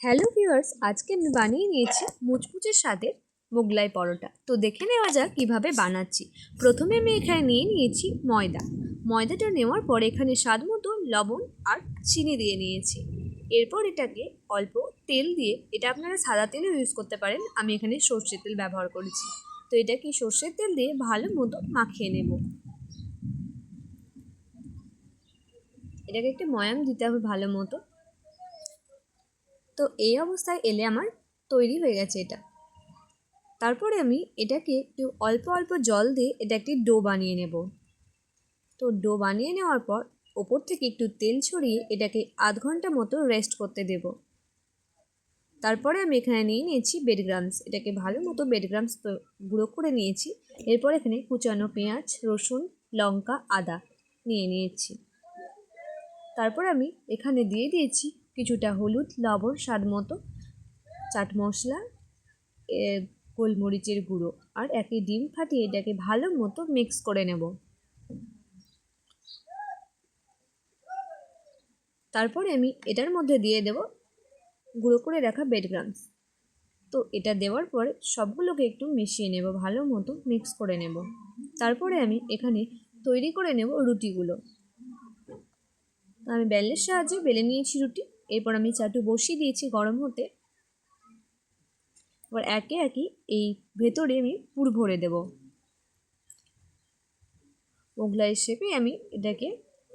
Hello viewers, আজকে আমি বানিয়ে নিয়েছি মুচমুচে স্বাদের মোগলাই পরোটা। তো দেখে নেওয়া যাক কীভাবে বানাচ্ছি। প্রথমে আমি এখানে নিয়ে নিয়েছি ময়দাটা নেওয়ার পর এখানে স্বাদ মতো লবণ আর চিনি দিয়ে নিয়েছি। এরপর এটাকে অল্প তেল দিয়ে, এটা আপনারা সাদা তেলও ইউজ করতে পারেন, আমি এখানে সর্ষের তেল ব্যবহার করেছি। তো এটাকে সর্ষের তেল দিয়ে ভালো মতো মাখিয়ে নেব। এটাকে একটু ময়াম দিতে হবে ভালো মতো। তো এই অবস্থায় এলে আমার তৈরি হয়ে গেছে এটা। তারপরে আমি এটাকে একটু অল্প অল্প জল দিয়ে এটা একটি ডো বানিয়ে নেব। তো ডো বানিয়ে নেওয়ার পর ওপর থেকে একটু তেল ছড়িয়ে এটাকে আধ ঘন্টা মতো রেস্ট করতে দেব। তারপরে আমি এখানে নিয়ে নিয়েছি বেডগ্রামস, এটাকে ভালো মতো বেডগ্রামস গুঁড়ো করে নিয়েছি। এরপর এখানে কুচানো পেঁয়াজ, রসুন, লঙ্কা, আদা নিয়ে নিয়েছি। তারপর আমি এখানে দিয়ে দিয়েছি কিছুটা হলুদ, লবণ স্বাদ মতো, চাট মশলা, গোলমরিচের গুঁড়ো আর একটি ডিম ফাটিয়ে এটাকে ভালো মতো মিক্স করে নেব। তারপরে আমি এটার মধ্যে দিয়ে দেব গুঁড়ো করে রাখা বেডগ্রামস। তো এটা দেওয়ার পরে সবগুলোকে একটু মিশিয়ে নেব, ভালো মতো মিক্স করে নেব। তারপরে আমি এখানে তৈরি করে নেব রুটিগুলো। আমি বেলের সাহায্যে বেলে নিয়েছি রুটি। এরপর আমি চাটু বসিয়ে দিয়েছি গরম হতে। এবার একে একে এই ভেতরে আমি পুর ভরে দেব। মোগলাই শেপে আমি এটাকে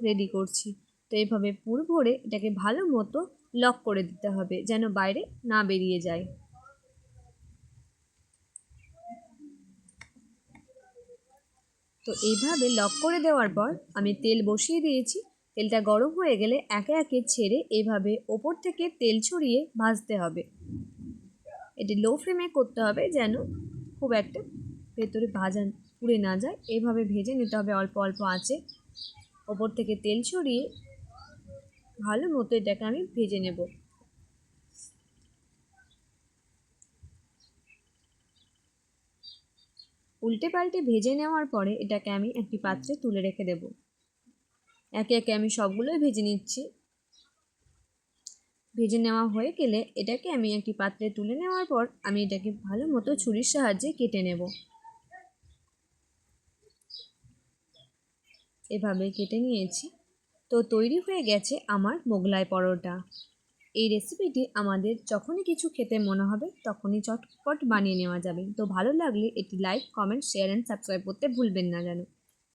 রেডি করছি। তো এইভাবে পুর ভরে এটাকে ভালো মতো লক করে দিতে হবে, যেন বাইরে না বেরিয়ে যায়। তো এইভাবে লক করে দেওয়ার পর আমি তেল বসিয়ে দিয়েছি। তেলটা গরম হয়ে গেলে একে একে ছেড়ে এইভাবে ওপর থেকে তেল ছড়িয়ে ভাজতে হবে। এটি লো ফ্লেমে করতে হবে, যেন খুব একটা ভেতরে ভাজা পুড়ে না যায়। এইভাবে ভেজে নিতে হবে অল্প অল্প আঁচে। ওপর থেকে তেল ছড়িয়ে ভালো মতো এটাকে আমি ভেজে নেব। উল্টে পাল্টে ভেজে নেওয়ার পরে এটাকে আমি একটি পাত্রে তুলে রেখে দেব। একে একে আমি সবগুলোই ভেজে নিচ্ছি। ভেজে নেওয়া হয়ে গেলে এটাকে আমি একটি পাত্রে তুলে নেওয়ার পর আমি এটাকে ভালো মতো ছুরির সাহায্যে কেটে নেব। এভাবে কেটে নিয়েছি। তো তৈরি হয়ে গেছে আমার মোগলাই পরোটা। এই রেসিপিটি আমাদের যখনই কিছু খেতে মনে হবে তখনই চটপট বানিয়ে নেওয়া যাবে। তো ভালো লাগলে এটি like, comment, share and subscribe করতে ভুলবেন না যেন।